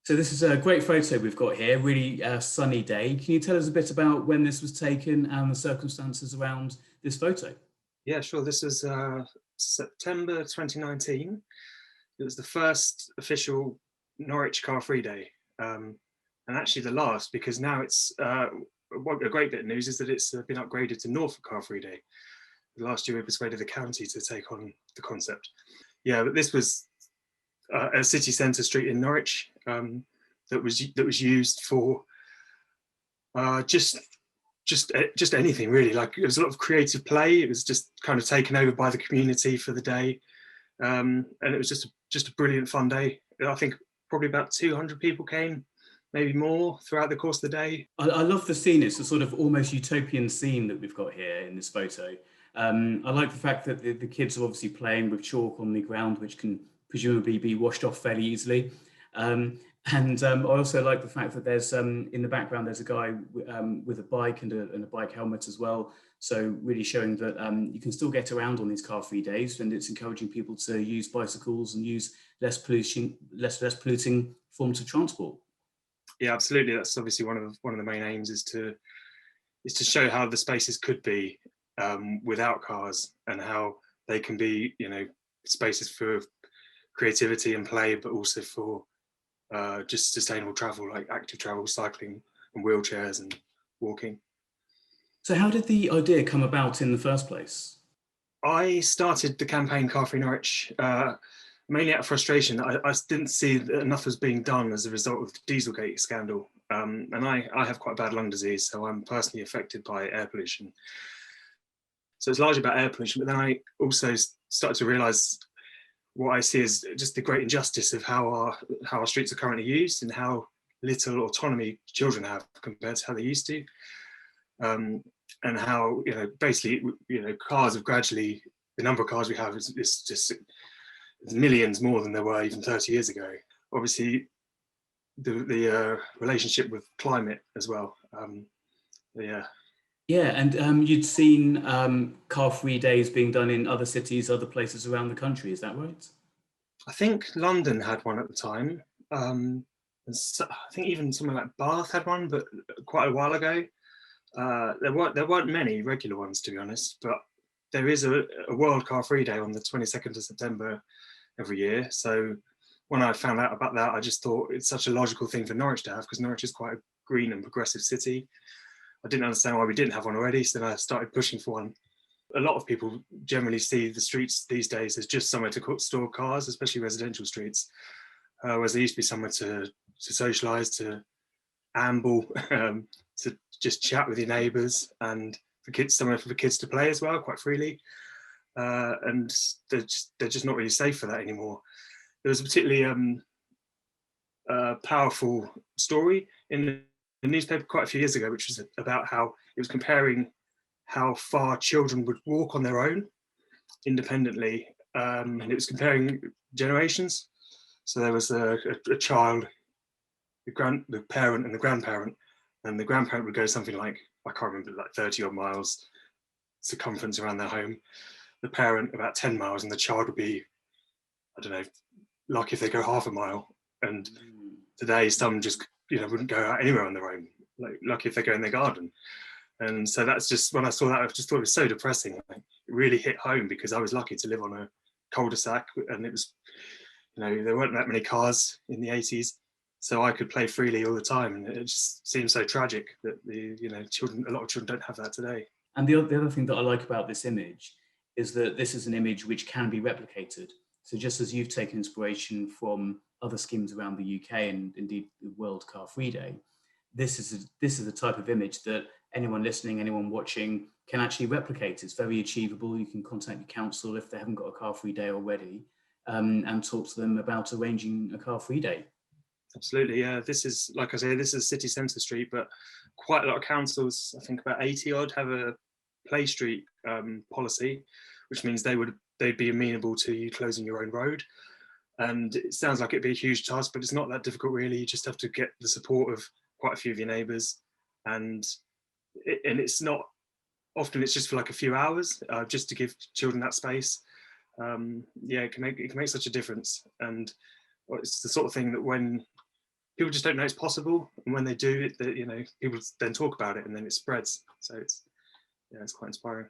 So this is a great photo we've got here, really sunny day. Can you tell us a bit about when this was taken and the circumstances around this photo? Yeah, sure. This was September 2019. It was the first official Norwich Car-Free Day, and actually the last, because now it's a great bit of news is that it's been upgraded to Norfolk Car-Free Day. Last year we persuaded the county to take on the concept. Yeah, but this was a city centre street in Norwich that was used for just anything really. Like, it was a lot of creative play. It was just kind of taken over by the community for the day, and it was just a brilliant fun day. I think probably about 200 people came, maybe more, throughout the course of the day. I love the scene. It's a sort of almost utopian scene that we've got here in this photo. I like the fact that the kids are obviously playing with chalk on the ground, which can presumably be washed off fairly easily. I also like the fact that there's in the background there's a guy with a bike and a bike helmet as well. So really showing that you can still get around on these car-free days, and it's encouraging people to use bicycles and use less polluting forms of transport. Yeah, absolutely. That's obviously one of the main aims, is to show how the spaces could be without cars, and how they can be, spaces for creativity and play, but also for just sustainable travel, like active travel, cycling and wheelchairs and walking. So how did the idea come about in the first place? I started the campaign Car-Free Norwich mainly out of frustration. I didn't see that enough was being done as a result of the Dieselgate scandal. And I have quite bad lung disease, so I'm personally affected by air pollution. So it's largely about air pollution, but then I also started to realise what I see as just the great injustice of how our streets are currently used, and how little autonomy children have compared to how they used to. And how, basically, cars have gradually, the number of cars we have is just millions more than there were even 30 years ago. Obviously, the relationship with climate as well. Yeah. Yeah, and you'd seen car-free days being done in other cities, other places around the country, is that right? I think London had one at the time. I think even somewhere like Bath had one, but quite a while ago. There weren't many regular ones, to be honest, but there is a World Car-Free Day on the 22nd of September every year. So when I found out about that, I just thought it's such a logical thing for Norwich to have, because Norwich is quite a green and progressive city. I didn't understand why we didn't have one already, so then I started pushing for one. A lot of people generally see the streets these days as just somewhere to store cars, especially residential streets, whereas they used to be somewhere to socialise, to amble, to just chat with your neighbours, and somewhere for the kids to play as well, quite freely. And they're just not really safe for that anymore. There was a particularly powerful story in the newspaper quite a few years ago, which was about how it was comparing how far children would walk on their own independently, and it was comparing generations. So there was a child, the parent and the grandparent, and the grandparent would go something like, I can't remember, like 30 odd miles circumference around their home. The parent about 10 miles, and the child would be, I don't know, lucky if they go half a mile. And today some just wouldn't go out anywhere on their own, like lucky if they go in their garden. And so that's just, when I saw that, I just thought it was so depressing. Like, it really hit home, because I was lucky to live on a cul-de-sac, and it was, there weren't that many cars in the 80s, so I could play freely all the time. And it just seems so tragic that a lot of children don't have that today. And the other thing that I like about this image is that this is an image which can be replicated. So just as you've taken inspiration from other schemes around the UK and indeed the World Car-Free Day, this is the type of image that anyone listening, anyone watching can actually replicate. It's very achievable. You can contact your council if they haven't got a car-free day already, and talk to them about arranging a car-free day. Absolutely, yeah. This is, like I say, this is city centre street, but quite a lot of councils, I think about 80 odd, have a play street policy, which means they'd be amenable to you closing your own road. And it sounds like it'd be a huge task, but it's not that difficult really. You just have to get the support of quite a few of your neighbours, and it's not often, it's just for like a few hours, just to give children that space. Yeah, it can make such a difference. And it's the sort of thing that when people just don't know it's possible, and when they do it, you know, people then talk about it, and then it spreads. So it's, yeah, it's quite inspiring.